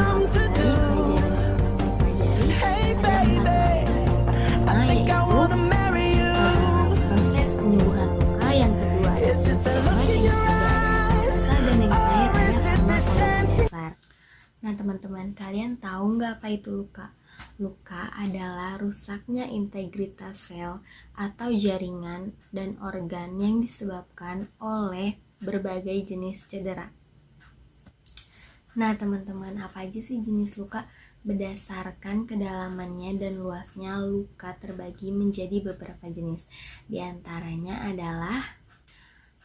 come to do? Hey baby, I think I wanna marry you. Proses penyembuhan luka. Yang kedua ada Is it the look in your eyes, dan yang terakhir or ada is it this dancing? besar. Nah teman-teman, kalian tahu nggak apa itu luka? Luka adalah rusaknya integritas sel atau jaringan dan organ yang disebabkan oleh berbagai jenis cedera. Nah teman-teman, apa aja sih jenis luka? Berdasarkan kedalamannya dan luasnya, luka terbagi menjadi beberapa jenis. Di antaranya adalah,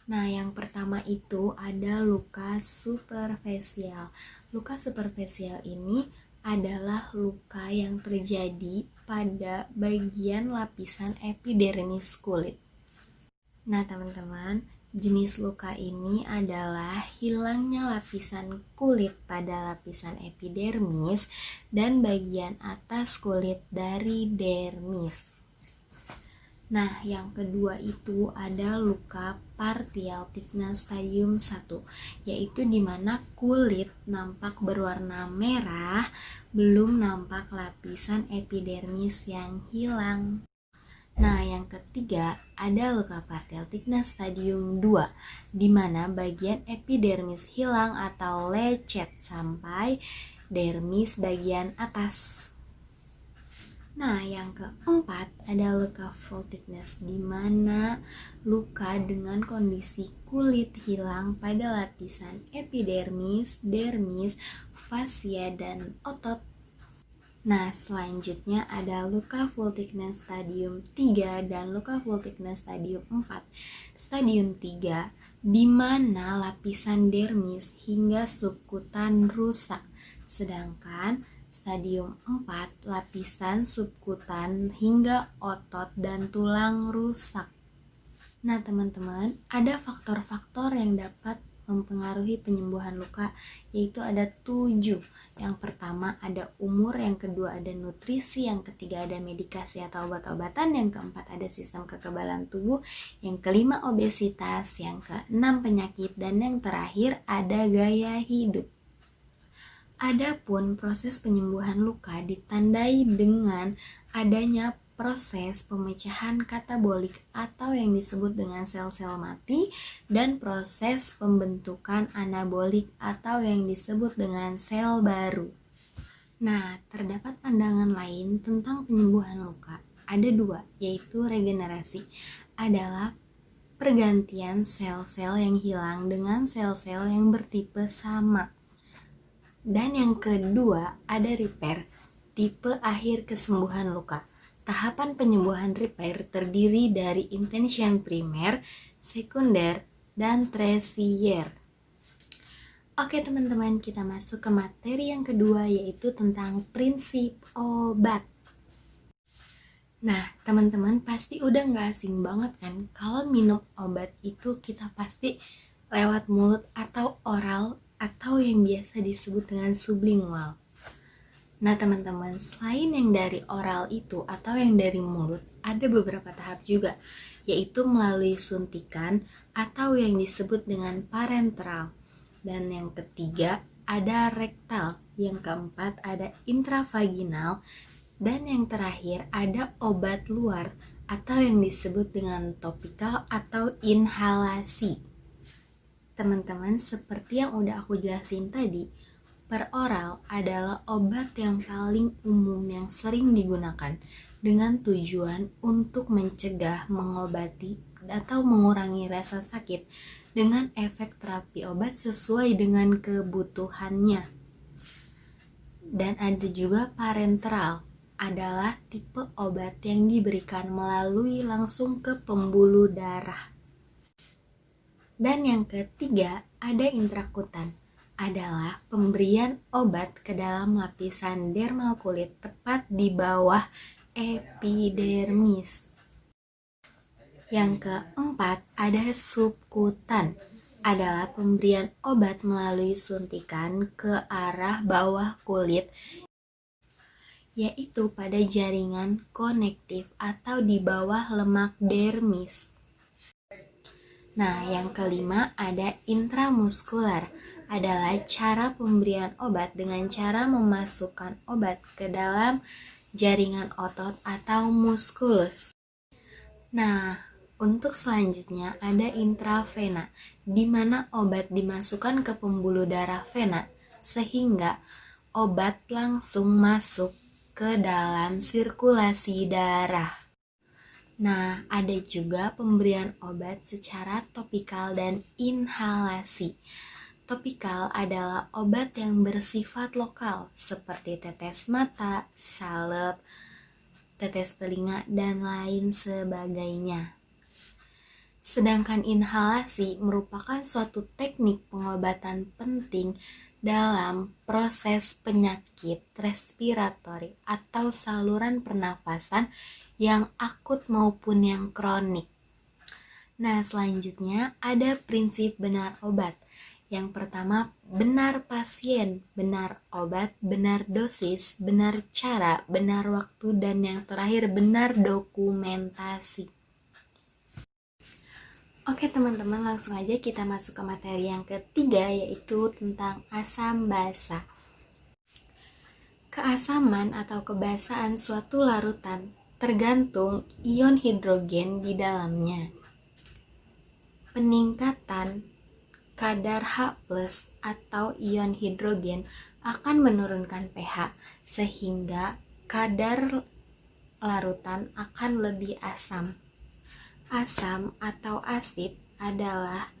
nah yang pertama itu ada luka superficial. Luka superficial ini adalah luka yang terjadi pada bagian lapisan epidermis kulit. Nah teman-teman, jenis luka ini adalah hilangnya lapisan kulit pada lapisan epidermis dan bagian atas kulit dari dermis. Nah, yang kedua itu ada luka partial thickness stadium 1, yaitu di mana kulit nampak berwarna merah, belum nampak lapisan epidermis yang hilang. Nah, yang ketiga ada luka partial thickness stadium 2, di mana bagian epidermis hilang atau lecet sampai dermis bagian atas. Nah, yang keempat ada luka full thickness, di mana luka dengan kondisi kulit hilang pada lapisan epidermis, dermis, fascia, dan otot. Nah, selanjutnya ada luka full thickness stadium 3 dan luka full thickness stadium 4. Stadium 3 di mana lapisan dermis hingga subkutan rusak, sedangkan stadium 4 lapisan subkutan hingga otot dan tulang rusak. Nah teman-teman, ada faktor-faktor yang dapat mempengaruhi penyembuhan luka, yaitu ada 7. Yang pertama ada umur, yang kedua ada nutrisi, yang ketiga ada medikasi atau obat-obatan, yang keempat ada sistem kekebalan tubuh, yang kelima obesitas, yang keenam penyakit, dan yang terakhir ada gaya hidup. Adapun proses penyembuhan luka ditandai dengan adanya proses pemecahan katabolik atau yang disebut dengan sel-sel mati dan proses pembentukan anabolik atau yang disebut dengan sel baru. Nah, terdapat pandangan lain tentang penyembuhan luka. Ada 2, yaitu regenerasi. Adalah pergantian sel-sel yang hilang dengan sel-sel yang bertipe sama. Dan yang kedua ada repair, tipe akhir kesembuhan luka. Tahapan penyembuhan repair terdiri dari intention primer, sekunder, dan tersier. Oke teman-teman, kita masuk ke materi yang kedua, yaitu tentang prinsip obat. Nah teman-teman pasti udah gak asing banget kan kalau minum obat itu kita pasti lewat mulut atau oral atau yang biasa disebut dengan sublingual. Nah teman-teman, selain yang dari oral itu atau yang dari mulut, ada beberapa tahap juga, yaitu melalui suntikan atau yang disebut dengan parenteral. Dan yang ketiga ada rektal, yang keempat ada intravaginal, dan yang terakhir ada obat luar atau yang disebut dengan topikal atau inhalasi. Teman-teman, seperti yang udah aku jelasin tadi, peroral adalah obat yang paling umum yang sering digunakan dengan tujuan untuk mencegah, mengobati, atau mengurangi rasa sakit dengan efek terapi obat sesuai dengan kebutuhannya. Dan ada juga parenteral, adalah tipe obat yang diberikan melalui langsung ke pembuluh darah. Dan yang ketiga ada intrakutan, adalah pemberian obat ke dalam lapisan dermal kulit tepat di bawah epidermis. Yang keempat ada subkutan, adalah pemberian obat melalui suntikan ke arah bawah kulit, yaitu pada jaringan konektif atau di bawah lemak dermis. Nah, yang kelima ada intramuskular, adalah cara pemberian obat dengan cara memasukkan obat ke dalam jaringan otot atau muskulus. Nah, untuk selanjutnya ada intravena, di mana obat dimasukkan ke pembuluh darah vena sehingga obat langsung masuk ke dalam sirkulasi darah. Nah, ada juga pemberian obat secara topikal dan inhalasi. Topikal adalah obat yang bersifat lokal seperti tetes mata, salep, tetes telinga, dan lain sebagainya. Sedangkan inhalasi merupakan suatu teknik pengobatan penting dalam proses penyakit respiratori atau saluran pernafasan yang akut maupun yang kronik. Nah, selanjutnya ada prinsip benar obat. Yang pertama, benar pasien, benar obat, benar dosis, benar cara, benar waktu, dan yang terakhir benar dokumentasi. Oke teman-teman, langsung aja kita masuk ke materi yang ketiga, yaitu tentang asam basa. Keasaman atau kebasaan suatu larutan tergantung ion hidrogen di dalamnya. Peningkatan kadar H+ atau ion hidrogen akan menurunkan pH sehingga kadar larutan akan lebih asam. Asam atau asid adalah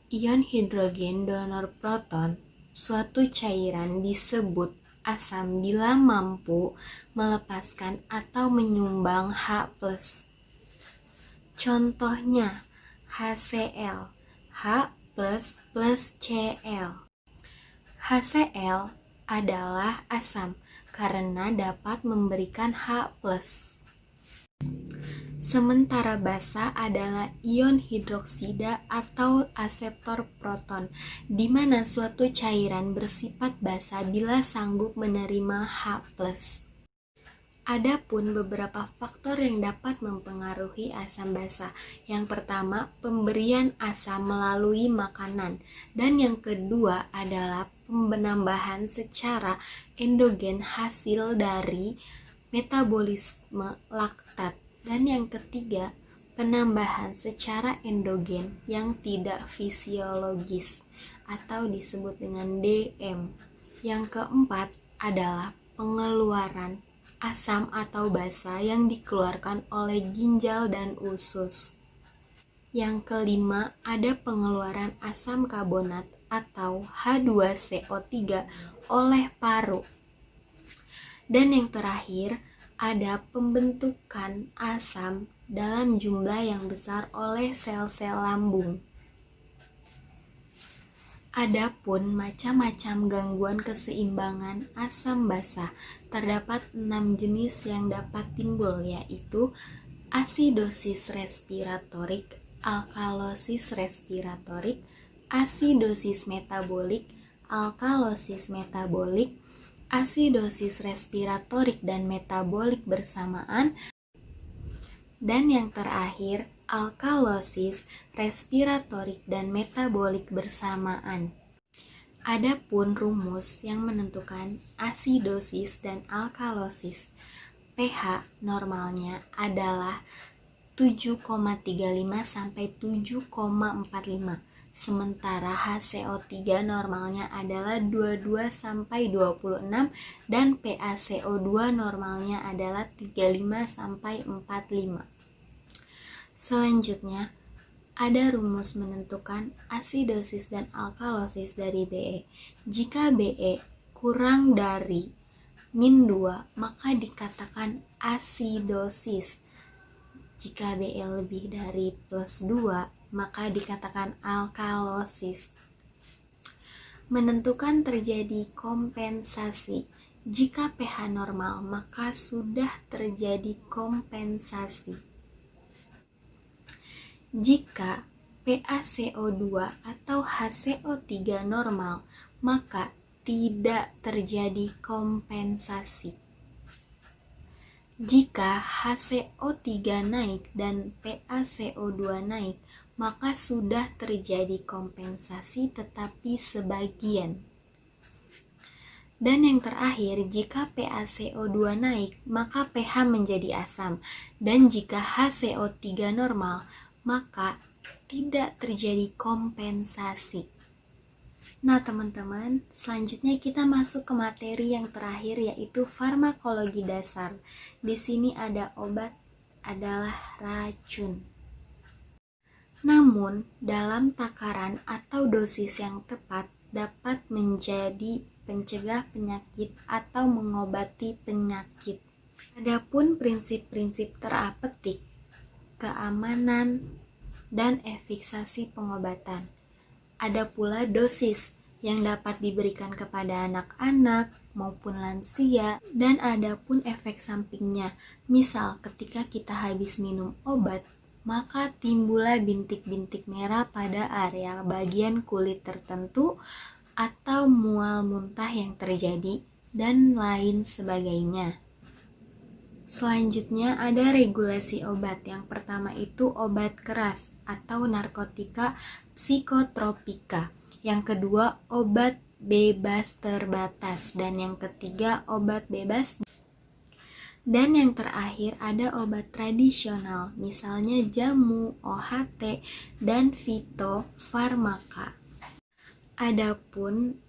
ion hidrogen donor proton. Suatu cairan disebut asam bila mampu melepaskan atau menyumbang H+. Contohnya HCl, H++ Cl. HCl adalah asam karena dapat memberikan H+. Sementara basa adalah ion hidroksida atau aseptor proton, di mana suatu cairan bersifat basa bila sanggup menerima H+. Adapun beberapa faktor yang dapat mempengaruhi asam basa. Yang pertama, pemberian asam melalui makanan, dan yang kedua adalah penambahan secara endogen hasil dari metabolisme laktat. Dan yang ketiga, penambahan secara endogen yang tidak fisiologis atau disebut dengan DM. Yang keempat adalah pengeluaran asam atau basa yang dikeluarkan oleh ginjal dan usus. Yang kelima, ada pengeluaran asam karbonat atau H2CO3 oleh paru. Dan yang terakhir, ada pembentukan asam dalam jumlah yang besar oleh sel-sel lambung. Adapun macam-macam gangguan keseimbangan asam basa, terdapat 6 jenis yang dapat timbul, yaitu asidosis respiratorik, alkalosis respiratorik, asidosis metabolik, alkalosis metabolik, asidosis respiratorik dan metabolik bersamaan, dan yang terakhir alkalosis respiratorik dan metabolik bersamaan. Adapun rumus yang menentukan asidosis dan alkalosis, pH normalnya adalah 7,35 sampai 7,45. Sementara HCO3 normalnya adalah 22 sampai 26 dan PaCO2 normalnya adalah 35 sampai 45. Selanjutnya, ada rumus menentukan asidosis dan alkalosis dari BE. Jika BE kurang dari -2, maka dikatakan asidosis. Jika BE lebih dari +2, maka dikatakan alkalosis. Menentukan terjadi kompensasi. Jika pH normal, maka sudah terjadi kompensasi. Jika PaCO2 atau HCO3 normal, maka tidak terjadi kompensasi. Jika HCO3 naik dan PaCO2 naik, maka sudah terjadi kompensasi tetapi sebagian. Dan yang terakhir, jika PaCO2 naik, maka pH menjadi asam. Dan jika HCO3 normal, maka tidak terjadi kompensasi. Nah teman-teman, selanjutnya kita masuk ke materi yang terakhir, yaitu farmakologi dasar. Di sini ada obat adalah racun. Namun, dalam takaran atau dosis yang tepat dapat menjadi pencegah penyakit atau mengobati penyakit. Adapun prinsip-prinsip terapeutik, keamanan, dan efikasi pengobatan. Ada pula dosis yang dapat diberikan kepada anak-anak maupun lansia, dan ada pun efek sampingnya. Misal ketika kita habis minum obat, maka timbullah bintik-bintik merah pada area bagian kulit tertentu atau mual muntah yang terjadi, dan lain sebagainya. Selanjutnya ada regulasi obat. Yang pertama itu obat keras atau narkotika psikotropika. Yang kedua obat bebas terbatas, dan yang ketiga obat bebas. Dan yang terakhir ada obat tradisional, misalnya jamu, OHT, dan fitofarmaka. Adapun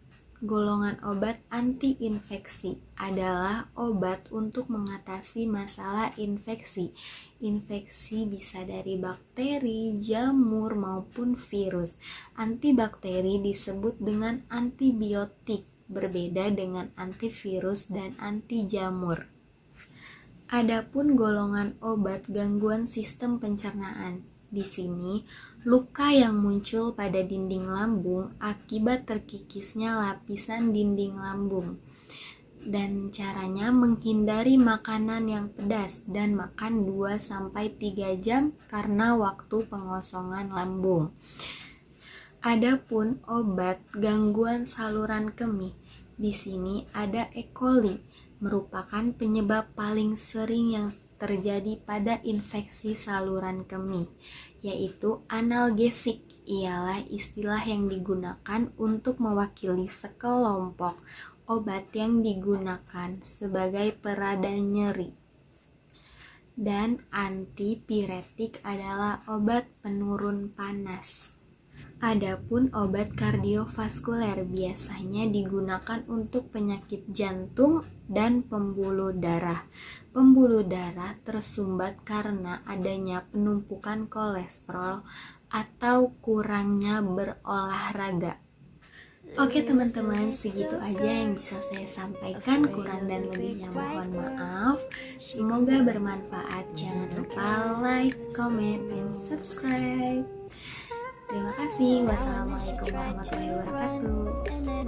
golongan obat anti-infeksi adalah obat untuk mengatasi masalah infeksi. Infeksi bisa dari bakteri, jamur, maupun virus. Antibakteri disebut dengan antibiotik, berbeda dengan antivirus dan anti-jamur. Adapun golongan obat gangguan sistem pencernaan. Di sini, luka yang muncul pada dinding lambung akibat terkikisnya lapisan dinding lambung. Dan caranya menghindari makanan yang pedas dan makan 2-3 jam karena waktu pengosongan lambung. Adapun obat gangguan saluran kemih. Di sini ada E. coli, merupakan penyebab paling sering yang terjadi pada infeksi saluran kemih, yaitu analgesik. Ialah istilah yang digunakan untuk mewakili sekelompok obat yang digunakan sebagai perada nyeri. Dan antipiretik adalah obat penurun panas. Adapun obat kardiovaskuler biasanya digunakan untuk penyakit jantung dan pembuluh darah. Pembuluh darah tersumbat karena adanya penumpukan kolesterol atau kurangnya berolahraga. Oke teman-teman, segitu aja yang bisa saya sampaikan. Kurang dan lebihnya mohon maaf. Semoga bermanfaat. Jangan lupa like, comment, dan subscribe. Terima kasih. Wassalamualaikum warahmatullahi wabarakatuh.